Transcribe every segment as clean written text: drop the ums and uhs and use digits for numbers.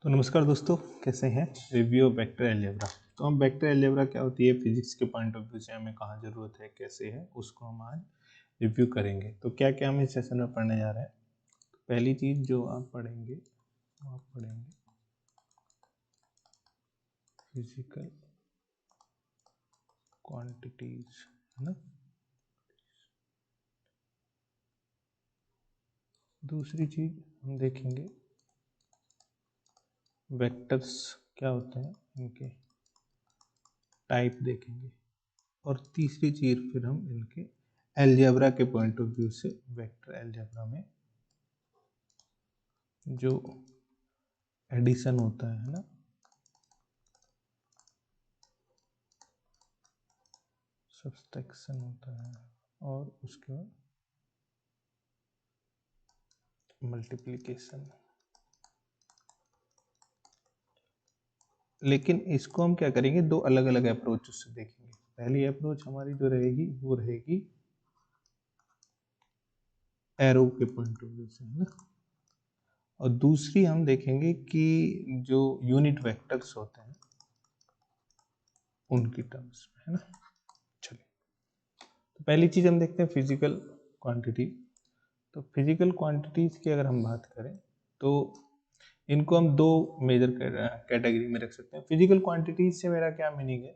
तो नमस्कार दोस्तों, कैसे हैं। Review of vector algebra. तो हम वेक्टर अलजेब्रा क्या होती है, फिजिक्स के पॉइंट ऑफ व्यू से हमें कहाँ ज़रूरत है, कैसे है, उसको हम आज रिव्यू करेंगे। तो क्या क्या हम इस सेशन में पढ़ने जा रहे हैं। तो पहली चीज़ जो आप पढ़ेंगे फिजिकल क्वांटिटीज, है ना। दूसरी चीज़ हम देखेंगे वेक्टर्स क्या होते हैं, इनके टाइप देखेंगे। और तीसरी चीज़ फिर हम इनके अलजेब्रा के पॉइंट ऑफ व्यू से वेक्टर अलजेब्रा में जो एडिशन होता है ना, सब्सट्रैक्शन होता है, और उसके बाद मल्टीप्लिकेशन। लेकिन इसको हम क्या करेंगे, दो अलग अलग अप्रोच से देखेंगे। पहली अप्रोच हमारी जो रहेगी वो रहेगी एरो के पॉइंट ऑफ व्यू से, है ना। और दूसरी हम देखेंगे कि जो यूनिट वेक्टर्स होते हैं उनकी टर्म्स में, है ना। चलिए, तो पहली चीज हम देखते हैं फिजिकल क्वांटिटी। तो फिजिकल क्वांटिटीज की अगर हम बात करें तो इनको हम दो मेजर कैटेगरी में रख सकते हैं। फिजिकल क्वांटिटीज से मेरा क्या मीनिंग है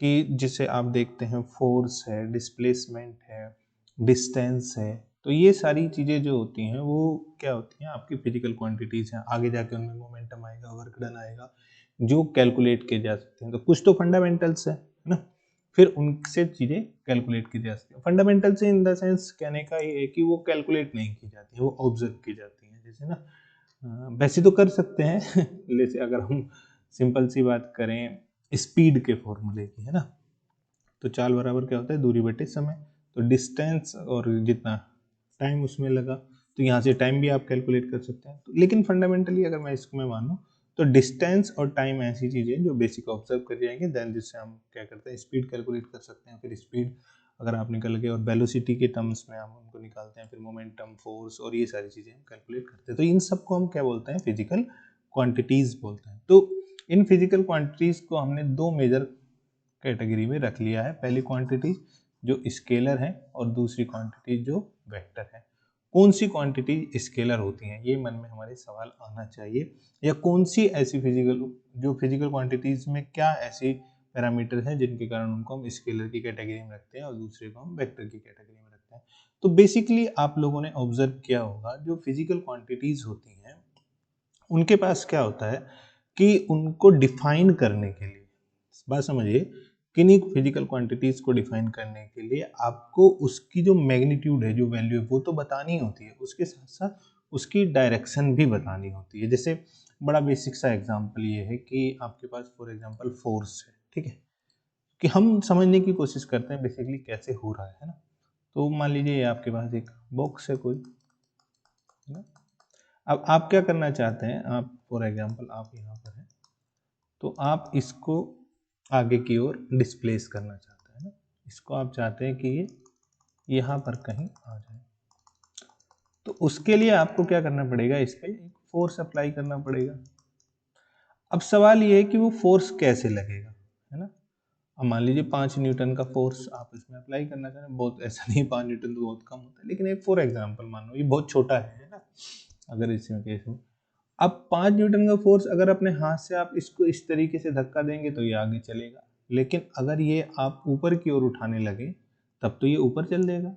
कि जिसे आप देखते हैं फोर्स है, डिस्प्लेसमेंट है, डिस्टेंस है। तो ये सारी चीज़ें जो होती हैं वो क्या होती हैं, आपकी फिजिकल क्वांटिटीज हैं। आगे जाके उनमें मोमेंटम आएगा, वर्क डन आएगा, जो कैलकुलेट किए जा सकते हैं। तो कुछ तो फंडामेंटल्स है ना, फिर उनसे चीज़ें कैलकुलेट की जा सकती हैं। फंडामेंटल्स इन द सेंस कहने का ये है कि वो कैलकुलेट नहीं की जाती है, वो ऑब्जर्व की जाती हैं। जैसे ना वैसे तो कर सकते हैं जैसे अगर हम सिंपल सी बात करें स्पीड के फॉर्मूले की, है ना। तो चाल बराबर क्या होता है, दूरी बटे समय। तो डिस्टेंस और जितना टाइम उसमें लगा, तो यहाँ से टाइम भी आप कैलकुलेट कर सकते हैं। तो लेकिन फंडामेंटली अगर मैं इसको मैं मानूँ तो डिस्टेंस और टाइम ऐसी चीज़ें जो बेसिक ऑब्जर्व कर जाएंगे, देन जिससे हम क्या करते हैं, स्पीड कैलकुलेट कर सकते हैं। फिर स्पीड अगर आप निकल गए और वेलोसिटी के टर्म्स में हम उनको निकालते हैं, फिर मोमेंटम, फोर्स और ये सारी चीज़ें हम कैलकुलेट करते हैं। तो इन सबको हम क्या बोलते हैं, फिजिकल क्वांटिटीज बोलते हैं। तो इन फिजिकल क्वांटिटीज को हमने दो मेजर कैटेगरी में रख लिया है। पहली क्वांटिटी जो स्केलर है और दूसरी क्वांटिटी जो वेक्टर है। कौन सी क्वांटिटी स्केलर होती हैं, ये मन में हमारे सवाल आना चाहिए। या कौन सी ऐसी फिजिकल क्वांटिटीज में क्या ऐसी पैरामीटर हैं जिनके कारण उनको हम स्केलर की कैटेगरी में रखते हैं और दूसरे को हम वेक्टर की कैटेगरी में रखते हैं। तो बेसिकली आप लोगों ने ऑब्जर्व किया होगा, जो फिजिकल क्वांटिटीज होती हैं उनके पास क्या होता है कि उनको डिफाइन करने के लिए, बात समझिए, किन्हीं फिजिकल क्वांटिटीज को डिफाइन करने के लिए आपको उसकी जो मैग्नीट्यूड है, जो वैल्यू है, वो तो बतानी होती है, उसके साथ साथ उसकी डायरेक्शन भी बतानी होती है। जैसे बड़ा बेसिक सा एग्जांपल ये है कि आपके पास फॉर एग्जांपल फोर्स है, ठीक है, कि हम समझने की कोशिश करते हैं बेसिकली कैसे हो रहा है ना। तो मान लीजिए आपके पास एक बॉक्स है कोई, है ना। अब आप क्या करना चाहते हैं, आप फॉर एग्जांपल आप यहाँ पर हैं, तो आप इसको आगे की ओर डिस्प्लेस करना चाहते हैं ना। इसको आप चाहते हैं कि ये यहाँ पर कहीं आ जाए। तो उसके लिए आपको क्या करना पड़ेगा, इस पर एक फोर्स अप्लाई करना पड़ेगा। अब सवाल ये है कि वो फोर्स कैसे लगेगा, है ना। अब मान लीजिए 5 न्यूटन का फोर्स आप इसमें अप्लाई करना चाह रहे हैं। बहुत ऐसा नहीं, 5 न्यूटन तो बहुत कम होता है, लेकिन एक फॉर एग्जाम्पल मान लो ये बहुत छोटा है ना। अगर इसमें केस में अब 5 न्यूटन का फोर्स अगर अपने हाथ से आप इसको इस तरीके से धक्का देंगे तो ये आगे चलेगा, लेकिन अगर ये आप ऊपर की ओर उठाने लगे तब तो ये ऊपर चल देगा।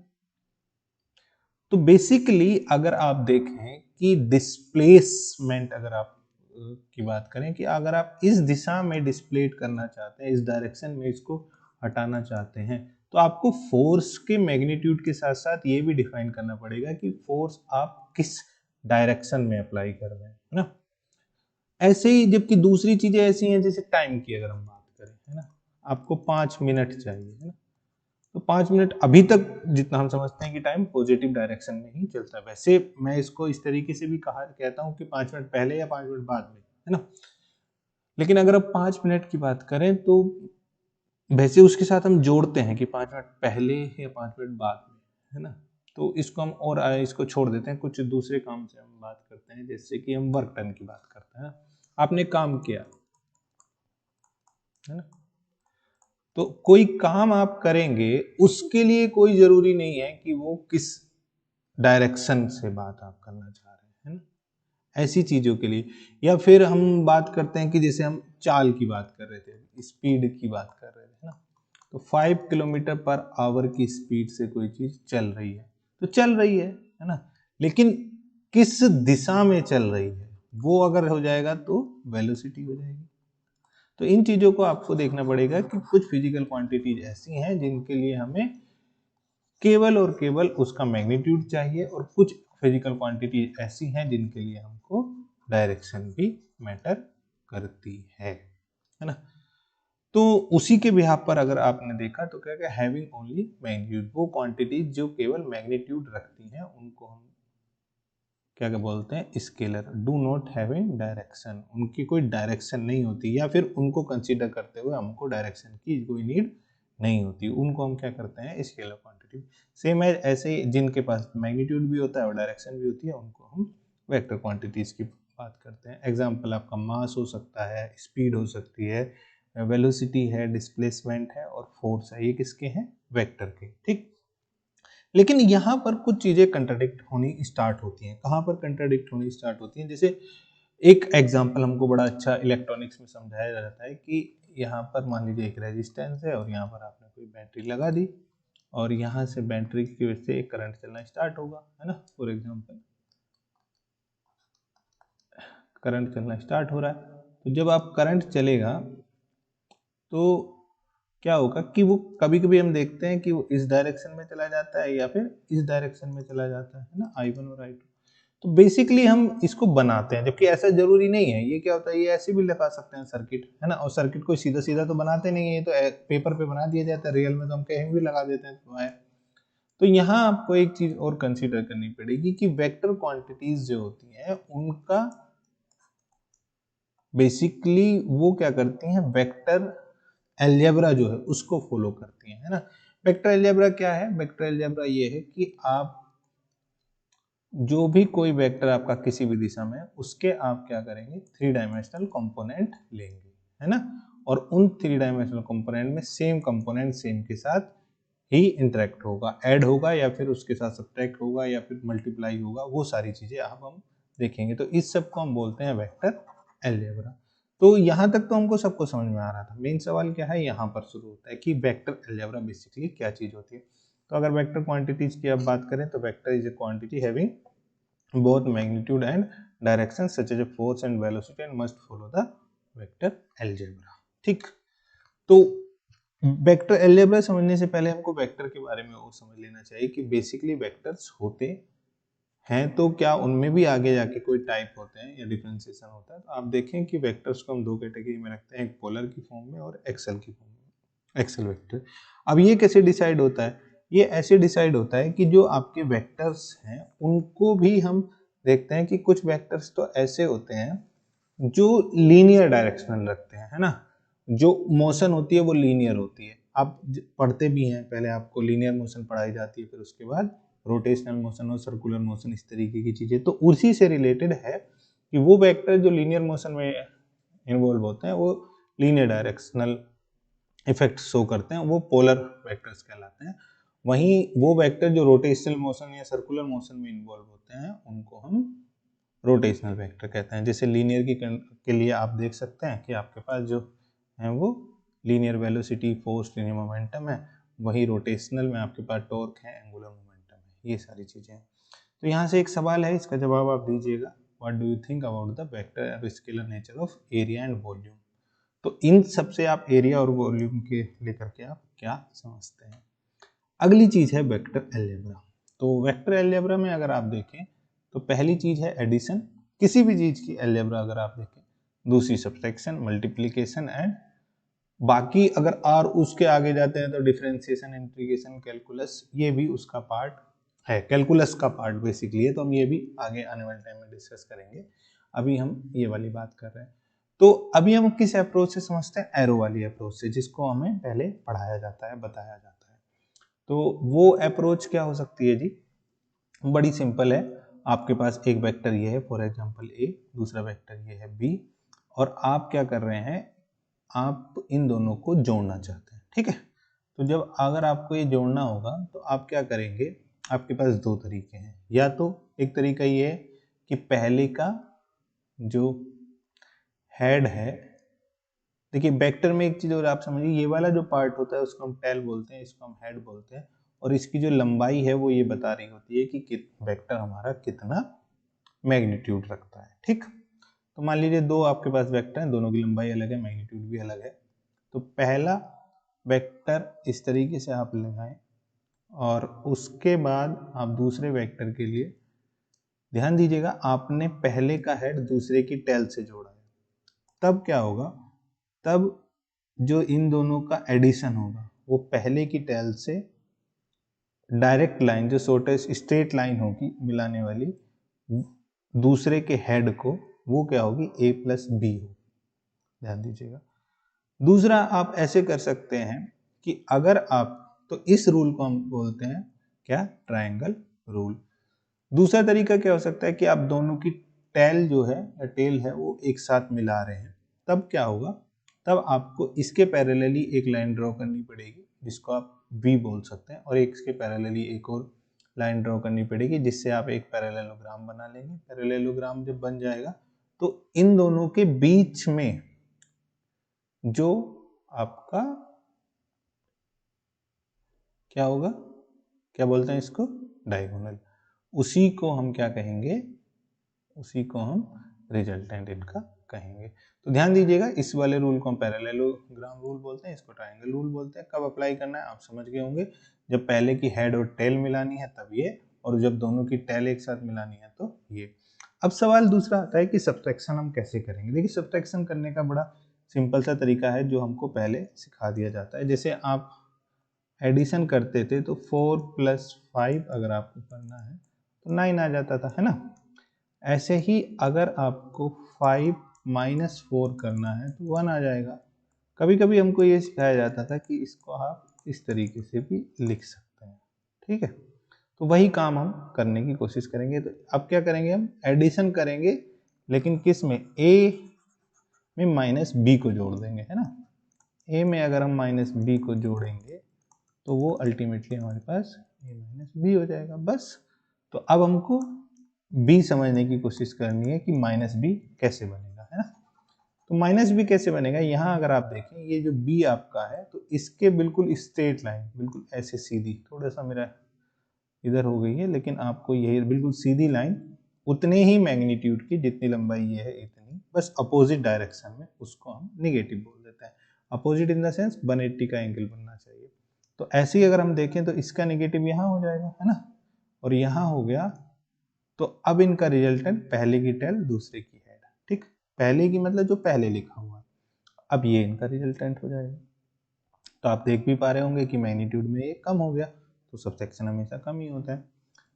तो बेसिकली अगर आप देखें कि डिस्प्लेसमेंट, अगर आप की बात करें कि अगर आप इस दिशा में डिस्प्लेट करना चाहते हैं, इस डायरेक्शन में इसको हटाना चाहते हैं, तो आपको फोर्स के मैग्नीट्यूड के साथ साथ ये भी डिफाइन करना पड़ेगा कि फोर्स आप किस डायरेक्शन में अप्लाई कर रहे हैं, है ना। ऐसे ही जबकि दूसरी चीजें ऐसी हैं, जैसे टाइम की अगर हम बात करें, है ना, आपको 5 मिनट चाहिए, है ना। तो 5 मिनट अभी तक जितना हम समझते हैं कि टाइम पॉजिटिव डायरेक्शन में ही चलता है। वैसे मैं इसको इस तरीके से भी कहता हूँ कि 5 मिनट पहले या 5 मिनट बाद में, है ना। लेकिन अगर अब 5 मिनट की बात करें तो वैसे उसके साथ हम जोड़ते हैं कि 5 मिनट पहले या 5 मिनट बाद में, है ना। तो इसको हम इसको छोड़ देते हैं, कुछ दूसरे काम से हम बात करते हैं, जैसे कि हम वर्क डन की बात करते हैं। आपने काम किया है ना, तो कोई काम आप करेंगे उसके लिए कोई जरूरी नहीं है कि वो किस डायरेक्शन से बात आप करना चाह रहे हैं, है ना, ऐसी चीजों के लिए। या फिर हम बात करते हैं कि जैसे हम चाल की बात कर रहे थे, स्पीड की बात कर रहे थे ना, तो 5 किलोमीटर पर आवर की स्पीड से कोई चीज चल रही है तो चल रही है ना, लेकिन किस दिशा में चल रही है वो अगर हो जाएगा तो वेलोसिटी हो जाएगी। तो इन चीजों को आपको देखना पड़ेगा कि कुछ फिजिकल क्वांटिटीज ऐसी हैं जिनके लिए हमें केवल और केवल उसका मैग्नीट्यूड चाहिए, और कुछ फिजिकल क्वांटिटीज ऐसी हैं जिनके लिए हमको डायरेक्शन भी मैटर करती है ना। तो उसी के बिहाफ पर अगर आपने देखा तो क्या क्या, हैविंग ओनली मैग्नीट्यूड, वो क्वांटिटीज जो केवल मैग्नीट्यूड रखती हैं उनको हम क्या क्या बोलते हैं, scalar. Do not having direction, उनकी कोई डायरेक्शन नहीं होती, या फिर उनको कंसीडर करते हुए हमको डायरेक्शन की कोई नीड नहीं होती, उनको हम क्या करते हैं, स्केलर क्वांटिटी। सेम है ऐसे ही जिनके पास मैग्नीट्यूड भी होता है और डायरेक्शन भी होती है उनको हम वेक्टर क्वांटिटीज की बात करते हैं। एग्जाम्पल आपका मास हो सकता है, स्पीड हो सकती है, वेलोसिटी है, डिस्प्लेसमेंट है और फोर्स है, ये किसके हैं, वेक्टर के, ठीक। लेकिन यहाँ पर कुछ चीजें कंट्राडिक्ट होनी स्टार्ट होती हैं। कहाँ पर कंट्राडिक्ट होनी स्टार्ट होती हैं, जैसे एक एग्जांपल हमको बड़ा अच्छा इलेक्ट्रॉनिक्स में समझाया जाता है कि यहाँ पर मान लीजिए एक रेजिस्टेंस है और यहाँ पर आपने कोई बैटरी लगा दी और यहाँ से बैटरी की वजह से एक करंट चलना स्टार्ट होगा, है ना। फॉर एग्जाम्पल करंट चलना स्टार्ट हो रहा है, तो जब आप करंट चलेगा तो क्या होगा कि वो कभी कभी हम देखते हैं कि वो इस डायरेक्शन में चला जाता है या फिर इस डायरेक्शन में चला जाता है ना, I1 और I2। तो बेसिकली हम इसको बनाते हैं, जबकि ऐसा जरूरी नहीं है। ये क्या होता है, ये ऐसे भी लगा सकते हैं सर्किट, है ना, और सर्किट को सीधा सीधा तो बनाते नहीं है, ये तो पेपर पे बना दिया जाता है, रियल में तो हम कहीं भी लगा देते हैं वायर। तो यहाँ आपको एक चीज और कंसीडर करनी पड़ेगी कि वेक्टर क्वांटिटीज जो होती हैं उनका बेसिकली वो क्या करती हैं, वेक्टर अलजेब्रा जो है उसको फॉलो करती है ना। वेक्टर अलजेब्रा क्या है, वेक्टर अलजेब्रा ये है कि आप जो भी कोई वेक्टर आपका किसी भी दिशा में, उसके आप क्या करेंगे, 3 डायमेंशनल कंपोनेंट लेंगे, है ना, और उन 3 डायमेंशनल कंपोनेंट में सेम कंपोनेंट सेम के साथ ही इंटरेक्ट होगा, ऐड होगा या फिर उसके साथ सब्ट्रैक्ट होगा या फिर मल्टीप्लाई होगा, वो सारी चीजें आप हम देखेंगे। तो इस सब को हम बोलते हैं वेक्टर अलजेब्रा। तो यहाँ तक तो हमको सबको समझ में आ रहा था। मेन सवाल क्या है, यहाँ पर शुरू होता है कि वेक्टर अलजेब्रा बेसिकली क्या चीज होती है। तो अगर वेक्टर क्वांटिटीज की आप बात करें तो vector is a quantity having both magnitude and direction such as a force and velocity and must follow the vector algebra, ठीक। तो वेक्टर अलजेब्रा समझने से पहले हमको वेक्टर के बारे में वो समझ लेना चाहिए कि बेसिकली वेक्टर्स होते हैं तो क्या उनमें भी आगे जाके कोई टाइप होते हैं या डिफरेंशिएशन होता है। तो आप देखें कि वेक्टर्स को हम 2 कैटेगरी में रखते हैं, एक पोलर की फॉर्म में और एक्सेल की फॉर्म में, एक्सेल वेक्टर। अब ये कैसे डिसाइड होता है, ये ऐसे डिसाइड होता है कि जो आपके वेक्टर्स हैं उनको भी हम देखते हैं कि कुछ वेक्टर्स तो ऐसे होते हैं जो लीनियर डायरेक्शनल रखते हैं, है ना, जो मोशन होती है वो लीनियर होती है। आप पढ़ते भी हैं, पहले आपको लीनियर मोशन पढ़ाई जाती है, फिर उसके बाद रोटेशनल मोशन और सर्कुलर मोशन, इस तरीके की चीजें। तो उसी से रिलेटेड है कि वो वेक्टर जो लीनियर मोशन में इन्वॉल्व होते हैं वो लीनियर डायरेक्शनल इफेक्ट शो करते हैं, वो पोलर वेक्टर्स कहलाते हैं। वहीं वो वेक्टर जो रोटेशनल मोशन या सर्कुलर मोशन में इन्वॉल्व होते हैं उनको हम रोटेशनल वेक्टर कहते हैं। जैसे लीनियर के लिए आप देख सकते हैं कि आपके पास जो है वो linear velocity, force, linear momentum है, वही रोटेशनल में आपके पास टॉर्क है, एंगुलर मोमेंटम है, ये सारी चीजें हैं। तो यहाँ से एक सवाल है, इसका जवाब आप दीजिएगा। What do you think about the vector और scalar nature of area and volume. तो इन सबसे आप एरिया और वॉल्यूम के लेकर के आप क्या समझते हैं। अगली चीज है वेक्टर अलजेब्रा। तो वेक्टर अलजेब्रा में अगर आप देखें तो पहली चीज है एडिशन, किसी भी चीज की अलजेब्रा अगर आप देखें, दूसरी सब्ट्रैक्शन, मल्टीप्लिकेशन एंड बाकी अगर और उसके आगे जाते हैं तो डिफरेंशिएशन, इंटीग्रेशन, कैलकुलस, ये भी उसका पार्ट है, कैलकुलस का पार्ट बेसिकली है। तो हम ये भी आगे आने वाले टाइम में डिस्कस करेंगे, अभी हम ये वाली बात कर रहे हैं। तो अभी हम किस अप्रोच से समझते हैं, एरो वाली अप्रोच से, जिसको हमें पहले पढ़ाया जाता है, बताया जाता है। तो वो अप्रोच क्या हो सकती है जी, बड़ी सिंपल है। आपके पास एक वेक्टर ये है, फॉर एग्जांपल ए, दूसरा वेक्टर ये है बी, और आप क्या कर रहे हैं, आप इन दोनों को जोड़ना चाहते हैं, ठीक है। तो जब अगर आपको ये जोड़ना होगा तो आप क्या करेंगे, आपके पास दो तरीके हैं। या तो एक तरीका ये है कि पहले का जो हेड है, देखिए वेक्टर में एक चीज और आप समझिए, ये वाला जो पार्ट होता है उसको हम टेल बोलते हैं, इसको हम हेड बोलते हैं, और इसकी जो लंबाई है वो ये बता रही होती है कि वेक्टर हमारा कितना मैग्नीट्यूड रखता है, ठीक। तो मान लीजिए दो आपके पास वेक्टर हैं, दोनों की लंबाई अलग है, मैग्नीट्यूड भी अलग है। तो पहला वेक्टर इस तरीके से आप लगाएं और उसके बाद आप दूसरे वेक्टर के लिए ध्यान दीजिएगा, आपने पहले का हेड दूसरे की टेल से जोड़ा है। तब क्या होगा, तब जो इन दोनों का एडिशन होगा वो पहले की टेल से डायरेक्ट लाइन, जो शॉर्टेस्ट स्ट्रेट लाइन होगी मिलाने वाली दूसरे के हेड को, वो क्या होगी, a प्लस बी होगी। ध्यान दीजिएगा। दूसरा आप ऐसे कर सकते हैं कि अगर आप, तो इस रूल को हम बोलते हैं क्या, ट्रायंगल रूल। दूसरा तरीका क्या हो सकता है कि आप दोनों की टेल जो है या टेल है वो एक साथ मिला रहे हैं। तब क्या होगा, तब आपको इसके पैरेलली एक लाइन ड्रॉ करनी पड़ेगी जिसको आप V बोल सकते हैं, और एक इसके पैरेलली एक और लाइन ड्रॉ करनी पड़ेगी जिससे आप एक पैरेललोग्राम बना लेंगे। पैरेललोग्राम जब बन जाएगा तो इन दोनों के बीच में जो आपका क्या होगा, क्या बोलते हैं इसको, डायगोनल, उसी को हम क्या कहेंगे, उसी को हम रिजल्टेंट इनका कहेंगे। तो ध्यान दीजिएगा, इस वाले रूल को हम पैरेललोग्राम रूल बोलते हैं, इसको ट्रायंगल रूल बोलते हैं। कब अप्लाई करना है आप समझ गए होंगे, जब पहले की हेड और टेल मिलानी है तब ये, और जब दोनों की टेल एक साथ मिलानी है तो ये। अब सवाल दूसरा आता है कि सब्ट्रैक्शन हम कैसे करेंगे। देखिए सब्ट्रैक्शन करने का बड़ा सिंपल सा तरीका है जो हमको पहले सिखा दिया जाता है। जैसे आप एडिशन करते थे तो 4 + 5 अगर आपको करना है तो 9 आ जाता था, है ना। ऐसे ही अगर आपको 5 - 4 करना है तो 1 आ जाएगा। कभी कभी हमको ये सिखाया जाता था कि इसको आप इस तरीके से भी लिख सकते हैं, ठीक है। तो वही काम हम करने की कोशिश करेंगे। तो अब क्या करेंगे, हम एडिशन करेंगे, लेकिन किस में, a में -b को जोड़ देंगे, है ना। a में अगर हम -b को जोड़ेंगे तो वो अल्टीमेटली हमारे पास a - b हो जाएगा, बस। तो अब हमको b समझने की कोशिश करनी है कि -b कैसे बनेगा, है ना। तो -b कैसे बनेगा, यहाँ अगर आप देखें ये जो b आपका है तो इसके बिल्कुल स्ट्रेट लाइन, बिल्कुल ऐसे सीधी, थोड़ा सा मेरा इधर हो गई है, लेकिन आपको यही बिल्कुल सीधी लाइन उतने ही मैग्नीट्यूड की जितनी लंबाई ये है इतनी, बस अपोजिट डायरेक्शन में, उसको हम निगेटिव बोल देते हैं। अपोजिट इन द सेंस 180 का एंगल बनना चाहिए। तो ऐसे ही अगर हम देखें तो इसका निगेटिव यहाँ हो जाएगा, है ना, और यहाँ हो गया। तो अब इनका रिजल्टेंट पहले की टेल दूसरे की हेड, ठीक, पहले की मतलब जो पहले लिखा हुआ है, अब ये इनका रिजल्टेंट हो जाएगा। तो आप देख भी पा रहे होंगे कि मैग्नीट्यूड में ये कम हो गया, तो सबसेक्शन हमेशा कम ही होता है।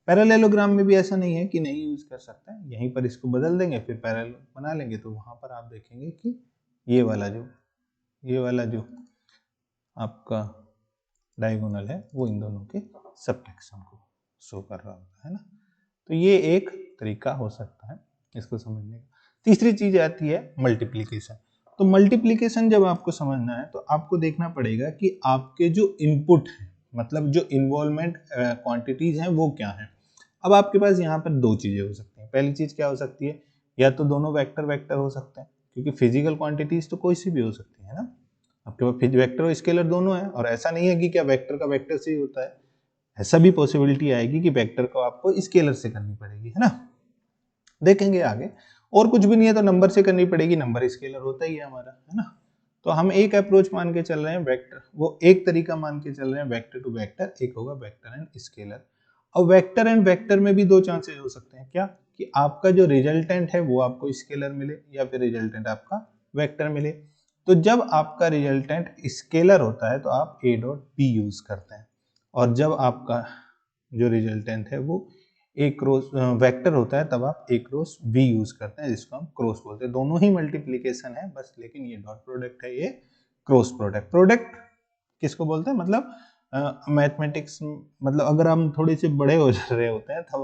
पैरेललोग्राम में भी ऐसा नहीं है कि नहीं यूज कर सकते हैं, यहीं पर इसको बदल देंगे फिर पैरेलल बना लेंगे, तो वहां पर आप देखेंगे कि ये वाला जो आपका डायगोनल है वो इन दोनों के सबट्रैक्शन को शो कर रहा होता है ना। तो ये एक तरीका हो सकता है इसको समझने का। तीसरी चीज आती है मल्टीप्लीकेशन। तो मल्टीप्लीकेशन जब आपको समझना है तो आपको देखना पड़ेगा कि आपके जो इनपुट है, मतलब जो इन्वॉल्वमेंट क्वांटिटीज हैं वो क्या है। अब आपके पास यहाँ पर दो चीजें हो सकती हैं। पहली चीज क्या हो सकती है, या तो दोनों वेक्टर वेक्टर हो सकते हैं, क्योंकि फिजिकल क्वांटिटीज तो कोई सी भी हो सकती है ना। आपके पास वेक्टर और स्केलर दोनों है, और ऐसा नहीं है कि क्या वेक्टर का वेक्टर से ही होता है, ऐसा भी पॉसिबिलिटी आएगी कि वेक्टर को आपको स्केलर से करनी पड़ेगी, है ना। देखेंगे आगे। और कुछ भी नहीं है तो नंबर से करनी पड़ेगी, नंबर स्केलर होता ही है हमारा, है ना। तो हम एक अप्रोच मान के चल रहे हैं वेक्टर, वो एक तरीका मान के चल रहे हैं वेक्टर टू वेक्टर, एक होगा वेक्टर एंड स्केलर। और वेक्टर एंड वेक्टर में भी दो चांसेस हो सकते हैं, क्या, कि आपका जो रिजल्टेंट है वो आपको स्केलर मिले या फिर रिजल्टेंट आपका वेक्टर मिले। तो जब आपका रिजल्टेंट स्केलर होता है तो आप a डॉट b यूज करते हैं, और जब आपका जो रिजल्टेंट है वो एक क्रॉस वेक्टर होता है तब आप a क्रॉस b यूज करते हैं, जिसको हम क्रॉस बोलते हैं। दोनों ही मल्टीप्लीकेशन है बस, लेकिन ये डॉट प्रोडक्ट है, ये क्रॉस प्रोडक्ट। प्रोडक्ट किसको बोलते हैं, मतलब मैथमेटिक्स, मतलब अगर हम थोड़े से बड़े हो रहे होते हैं तब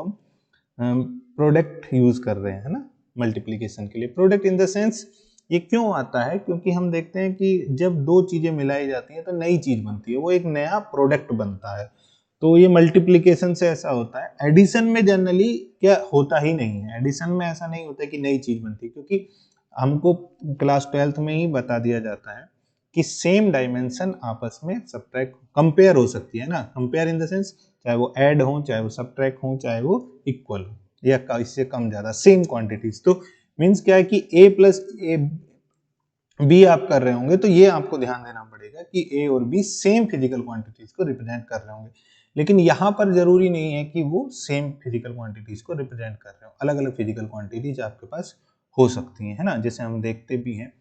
हम प्रोडक्ट यूज कर रहे हैं, है ना, मल्टीप्लीकेशन के लिए। प्रोडक्ट इन द सेंस ये क्यों आता है? क्योंकि हम देखते हैं कि जब दो चीजें मिलाई जाती हैं तो नई चीज बनती है, वो एक नया प्रोडक्ट बनता है। तो ये मल्टीप्लिकेशन से ऐसा होता है। एडिशन में जनरली क्या होता ही नहीं है, एडिशन में ऐसा नहीं होता कि नई चीज बनती है, क्योंकि हमको क्लास 12th में ही बता दिया जाता है कि सेम डायमेंशन आपस में सब्ट्रैक्ट कंपेयर हो सकती है ना। कंपेयर इन द सेंस चाहे वो ऐड हो, चाहे वो सब्ट्रैक्ट हो, चाहे वो इक्वल हो या इससे कम ज्यादा सेम क्वांटिटीज। तो मीन्स क्या है कि a प्लस ए बी आप कर रहे होंगे तो ये आपको ध्यान देना पड़ेगा कि ए और बी सेम फिजिकल क्वांटिटीज को रिप्रेजेंट कर रहे होंगे। लेकिन यहाँ पर जरूरी नहीं है कि वो सेम फिजिकल क्वांटिटीज को रिप्रेजेंट कर रहे हो, अलग अलग फिजिकल क्वांटिटीज आपके पास हो सकती हैं, है ना। जैसे हम देखते भी हैं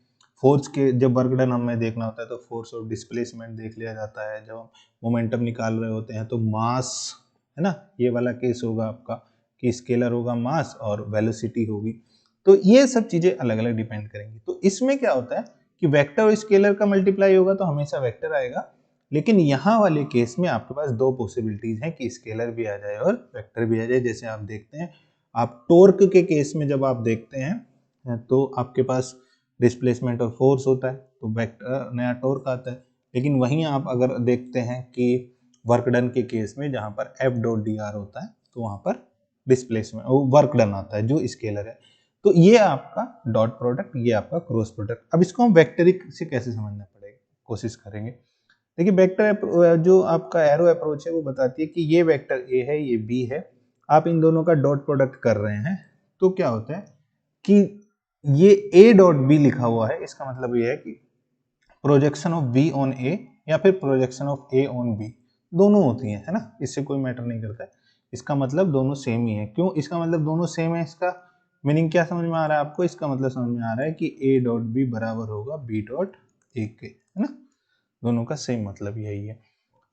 फोर्स के जब वर्क डन हमें देखना होता है तो फोर्स और डिस्प्लेसमेंट देख लिया जाता है। जब हम मोमेंटम निकाल रहे होते हैं तो मास, है ना, ये वाला केस होगा आपका कि स्केलर होगा मास और वेलोसिटी होगी। तो ये सब चीजें अलग अलग डिपेंड करेंगी। तो इसमें क्या होता है कि वेक्टर और स्केलर का मल्टीप्लाई होगा तो हमेशा वेक्टर आएगा, लेकिन यहाँ वाले केस में आपके पास दो पॉसिबिलिटीज हैं कि स्केलर भी आ जाए और वेक्टर भी आ जाए। जैसे आप देखते हैं, आप टॉर्क के केस में जब आप देखते हैं तो आपके पास डिस्प्लेसमेंट और फोर्स होता है तो वेक्टर नया टॉर्क आता है। लेकिन वहीं आप अगर देखते हैं कि वर्क डन के केस में जहां पर एफ डॉट डी आर होता है तो वहां पर डिस्प्लेसमेंट वर्क डन आता है जो स्केलर है। तो ये आपका डॉट प्रोडक्ट, ये आपका क्रॉस प्रोडक्ट। अब इसको हम वेक्टरिक से कैसे समझना पड़ेगा, कोशिश करेंगे। देखिए वेक्टर जो आपका एरो अप्रोच है वो बताती है कि ये वेक्टर ए है, ये बी है, आप इन दोनों का डॉट प्रोडक्ट कर रहे हैं तो क्या होता है कि ये ए डॉट बी लिखा हुआ है, इसका मतलब ये है कि projection of B on A या फिर projection of A on B दोनों होती है ना, इससे कोई मैटर नहीं करता है। इसका मतलब दोनों सेम ही है। क्यों इसका मतलब दोनों सेम है? इसका मीनिंग क्या समझ में आ रहा है आपको? इसका मतलब समझ में आ रहा है कि ए डॉट बी बराबर होगा बी डॉट ए के, है ना। दोनों का सेम मतलब यही है।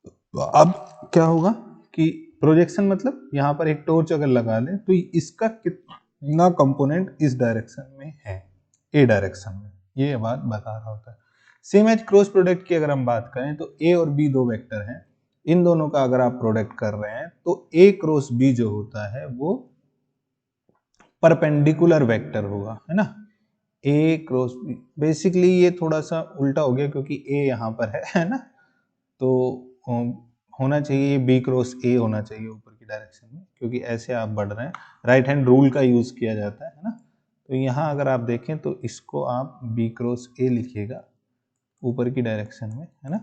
तो अब क्या होगा कि प्रोजेक्शन मतलब यहाँ पर एक टॉर्च अगर लगा दें तो इसका कितना कंपोनेंट इस डायरेक्शन में है, ए डायरेक्शन में, ये बात बता रहा होता है। सेम एज क्रॉस प्रोडक्ट की अगर हम बात करें तो ए और बी दो वेक्टर हैं, इन दोनों का अगर आप प्रोडक्ट कर रहे हैं तो ए क्रॉस बी जो होता है वो परपेंडिकुलर वेक्टर होगा, है ना। ए क्रॉस बी, बेसिकली ये थोड़ा सा उल्टा हो गया क्योंकि ए यहाँ पर है ना। तो होना चाहिए बी क्रॉस ए होना चाहिए ऊपर की डायरेक्शन में, क्योंकि ऐसे आप बढ़ रहे हैं, राइट हैंड रूल का यूज किया जाता है ना। तो यहाँ अगर आप देखें तो इसको आप बी क्रॉस ए लिखिएगा ऊपर की डायरेक्शन में, है ना,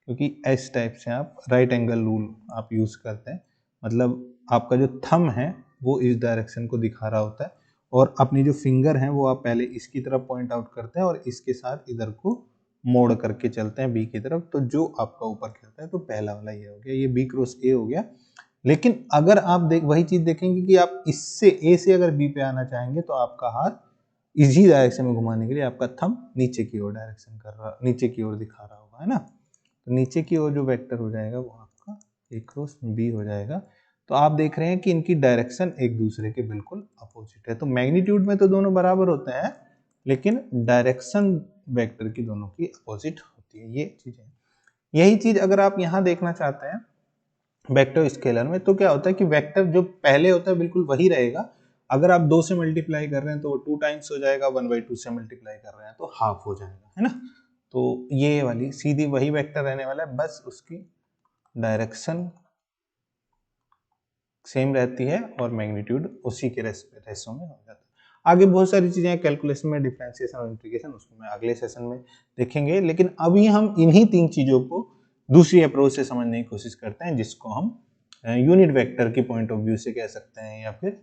क्योंकि एस टाइप से आप राइट एंगल रूल आप यूज करते हैं। मतलब आपका जो थंब है वो इस डायरेक्शन को दिखा रहा होता है और अपनी जो फिंगर है वो आप पहले इसकी तरफ पॉइंट आउट करते हैं और इसके साथ इधर को मोड़ करके चलते हैं बी की तरफ। तो जो आपका ऊपर खेलता है तो पहला वाला ये हो गया, ये बी क्रॉस ए हो गया। लेकिन अगर आप वही चीज देखेंगे कि आप इससे ए से अगर बी पे आना चाहेंगे तो आपका हाथ इसी डायरेक्शन में घुमाने के लिए आपका थंब नीचे की ओर डायरेक्शन कर रहा, नीचे की ओर दिखा रहा होगा, है ना। तो नीचे की ओर जो वेक्टर हो जाएगा वो आपका ए क्रॉस बी हो जाएगा। तो आप देख रहे हैं कि इनकी डायरेक्शन एक दूसरे के बिल्कुल अपोजिट है। तो मैग्नीट्यूड में तो दोनों बराबर होते हैं, लेकिन डायरेक्शन वेक्टर की दोनों की अपोजिट होती है। ये चीजें, यही चीज अगर आप यहाँ देखना चाहते हैं वेक्टर स्केलर में तो क्या होता है कि वेक्टर जो पहले होता है बिल्कुल वही रहेगा। अगर आप 2 से मल्टीप्लाई कर रहे हैं तो वो 2 टाइम्स हो जाएगा, 1/2 से मल्टीप्लाई कर रहे हैं तो हाफ हो जाएगा, है ना। तो ये वाली सीधी वही वेक्टर रहने वाला है, बस उसकी डायरेक्शन सेम रहती है और मैग्नीट्यूड उसी के रेशो में हो जाता है। आगे बहुत सारी चीजें कैलकुलेशन में, डिफरेंशिएशन और इंटीग्रेशन, उसको मैं अगले सेशन में देखेंगे। लेकिन अभी हम इन्हीं 3 चीजों को दूसरी अप्रोच से समझने की कोशिश करते हैं, जिसको हम यूनिट वेक्टर की पॉइंट ऑफ व्यू से कह सकते हैं या फिर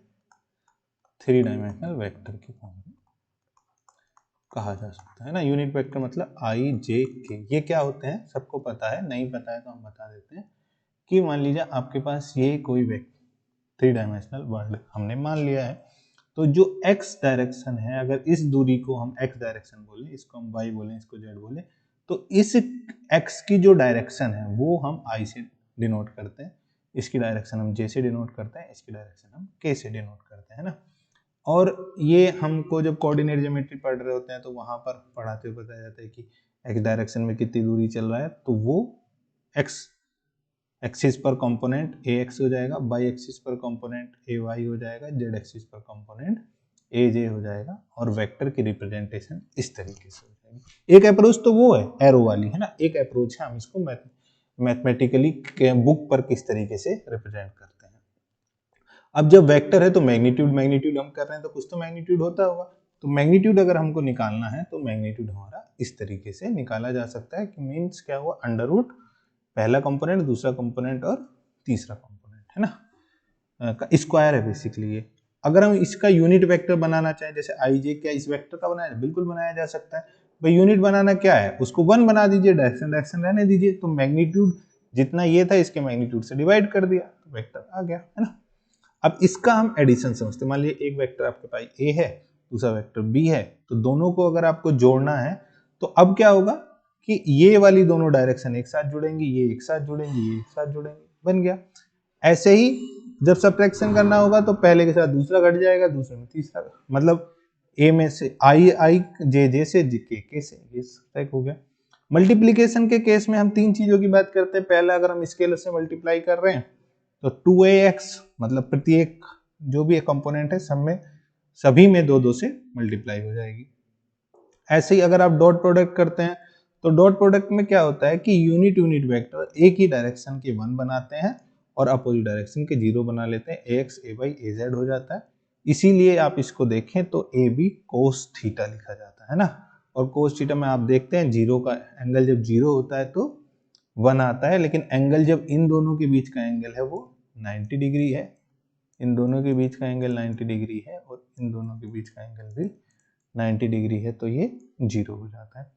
3 डायमेंशनल वेक्टर की पॉइंट कहा जा सकता है ना। यूनिट वेक्टर मतलब आई जे के, ये क्या होते हैं सबको पता है, नहीं पता है तो हम बता देते हैं कि मान लीजिए आपके पास ये कोई वेक्टर 3 डायमेंशनल वर्ल्ड हमने मान लिया है। तो जो x डायरेक्शन है, अगर इस दूरी को हम x डायरेक्शन बोले, इसको हम y बोले, इसको z बोले, तो इस x की जो डायरेक्शन है वो हम i से डिनोट करते हैं, इसकी डायरेक्शन हम j से डिनोट करते हैं, इसकी डायरेक्शन हम k से डिनोट करते हैं ना। और ये हमको जब कोऑर्डिनेट ज्योमेट्री पढ़ रहे होते हैं तो वहां पर पढ़ाते हुए बताया जाता है कि x डायरेक्शन में कितनी दूरी चल रहा है, तो वो x एक्सिस पर कंपोनेंट ax हो जाएगा, y एक्सिस पर कंपोनेंट ay हो जाएगा, z एक्सिस पर कंपोनेंट ए जे हो जाएगा और वेक्टर की रिप्रेजेंटेशन इस तरीके से हो जाएगी। एक अप्रोच तो वो है एरो वाली, है ना, एक अप्रोच है हम इसको मैथमेटिकली बुक पर किस तरीके से रिप्रेजेंट करते हैं। अब जब वेक्टर है तो मैग्नीट्यूड हम कर रहे हैं तो कुछ तो मैग्नीट्यूड होता होगा, तो मैग्नीट्यूड अगर हमको निकालना है तो मैग्नीट्यूड हमारा इस तरीके से निकाला जा सकता है कि मीन्स क्या हुआ, अंडर रूट पहला कंपोनेंट, दूसरा कंपोनेंट और तीसरा कंपोनेंट, है ना, स्क्वायर है बेसिकली ये। अगर हम इसका यूनिट वेक्टर बनाना चाहें, जैसे आई जे, क्या इस वेक्टर का बनाया, बिल्कुल बनाया जा सकता है। भाई यूनिट बनाना क्या है, उसको 1 बना दीजिए, डायरेक्शन रहने दीजिए, तो मैग्नीट्यूड जितना ये था इसके मैग्नीट्यूड से डिवाइड कर दिया तो वेक्टर आ गया, है ना। अब इसका हम एडिशन समझते हैं। मान लीजिए एक वेक्टर आपके पास ए है, दूसरा वेक्टर बी है, तो दोनों को अगर आपको जोड़ना है तो अब क्या होगा कि ये वाली दोनों डायरेक्शन एक साथ जुड़ेंगी, ये एक साथ जुड़ेंगी, ये एक साथ जुड़ेंगे, बन गया। ऐसे ही जब सब्ट्रैक्शन करना होगा तो पहले के साथ दूसरा घट जाएगा, दूसरे में तीसरा, मतलब ए में से आई जे से के से, ये तय हो गया। मल्टीप्लीकेशन के केस में हम तीन चीजों की बात करते हैं। पहला, अगर हम स्केलर से मल्टीप्लाई कर रहे हैं तो 2ax, मतलब प्रत्येक जो भी कंपोनेंट है सब में, सभी में 2 से मल्टीप्लाई हो जाएगी। ऐसे ही अगर आप डॉट प्रोडक्ट करते हैं तो डॉट प्रोडक्ट में क्या होता है कि यूनिट वेक्टर एक ही डायरेक्शन के 1 बनाते हैं और अपोजिट डायरेक्शन के 0 बना लेते हैं, ax ay az हो जाता है। इसीलिए आप इसको देखें तो ए बी कोस थीटा लिखा जाता है ना, और कोस थीटा में आप देखते हैं 0 का एंगल जब 0 होता है तो 1 आता है, लेकिन एंगल जब इन दोनों के बीच का एंगल है वो 90 डिग्री है, इन दोनों के बीच का एंगल 90 डिग्री है और इन दोनों के बीच का एंगल भी 90 डिग्री है, तो ये 0 हो जाता है।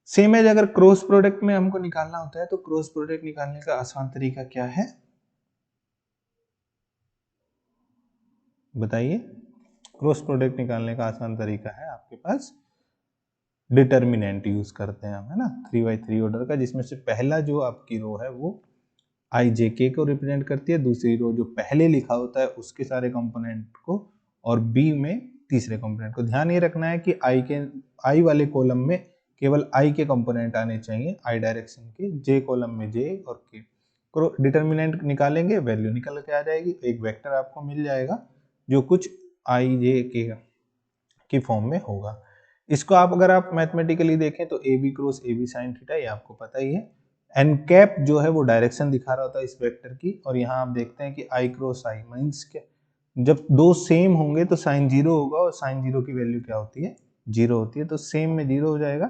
सेम एज अगर क्रॉस प्रोडक्ट में हमको निकालना होता है तो क्रॉस प्रोडक्ट निकालने का आसान तरीका क्या है बताइए। क्रॉस प्रोडक्ट निकालने का आसान तरीका है आपके पास डिटर्मिनेंट यूज करते हैं हम, है ना, 3x3 ऑर्डर का, जिसमें से पहला जो आपकी रो है वो आई जे के को रिप्रेजेंट करती है, दूसरी रो जो पहले लिखा होता है उसके सारे कंपोनेंट को, और बी में तीसरे कंपोनेंट को। ध्यान ये रखना है कि आई वाले कॉलम में केवल आई के कंपोनेंट आने चाहिए, आई डायरेक्शन के, जे कॉलम में जे और के। डिटर्मिनेंट निकालेंगे, वैल्यू निकल के आ जाएगी, एक वेक्टर आपको मिल जाएगा जो कुछ आई जे के की फॉर्म में होगा। इसको आप अगर आप मैथमेटिकली देखें तो A B cross A B sine theta, ये आपको पता ही है। एन कैप जो है वो डायरेक्शन दिखा रहा होता है इस वेक्टर की, और यहाँ आप देखते हैं कि आई क्रॉस आई मीन्स क्या, जब दो सेम होंगे तो साइन 0 होगा, और साइन 0 की वैल्यू क्या होती है, 0 होती है, तो सेम में 0 हो जाएगा,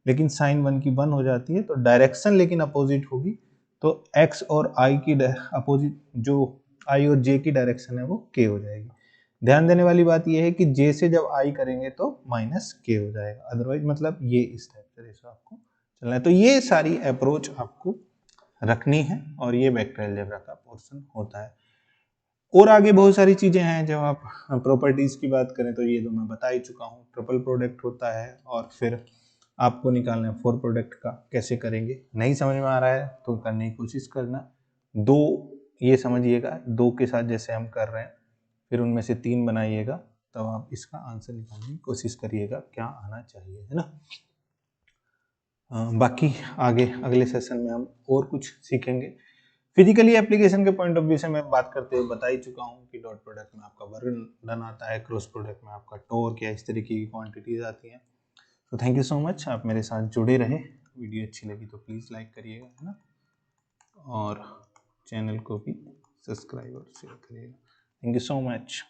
लेकिन साइन 1 की 1 हो जाती है, तो डायरेक्शन लेकिन अपोजिट होगी, तो x और i की अपोजिट, जो i और j की डायरेक्शन है वो k हो जाएगी। ध्यान देने वाली बात यह है कि j से जब i करेंगे तो माइनस k हो जाएगा, अदरवाइज मतलब ये इस टाइप से रेशो आपको चलना है। तो ये सारी अप्रोच आपको रखनी है और ये वेक्टर अलजेब्रा का पोर्शन होता है। और आगे बहुत सारी चीजें हैं, जब आप प्रॉपर्टीज की बात करें तो ये तो मैं बता ही चुका हूँ, ट्रिपल प्रोडक्ट होता है, और फिर आपको निकालना है 4 प्रोडक्ट का, कैसे करेंगे, नहीं समझ में आ रहा है तो करने की कोशिश करना। 2 ये समझिएगा, 2 के साथ जैसे हम कर रहे हैं, फिर उनमें से 3 बनाइएगा, तब आप इसका आंसर निकालने की कोशिश करिएगा क्या आना चाहिए, है ना। बाकी आगे अगले सेशन में हम और कुछ सीखेंगे। फिजिकली एप्लीकेशन के पॉइंट ऑफ व्यू से मैं बात करते हुए बता ही चुका हूँ कि डॉट प्रोडक्ट में आपका वर्कडन आता है, क्रॉस प्रोडक्ट में आपका टॉर्क या इस तरीके की क्वांटिटीज आती हैं। तो थैंक यू सो मच, आप मेरे साथ जुड़े रहे। वीडियो अच्छी लगी तो प्लीज़ लाइक करिएगा, है ना, और चैनल को भी सब्सक्राइब और शेयर करिएगा। Thank you so much.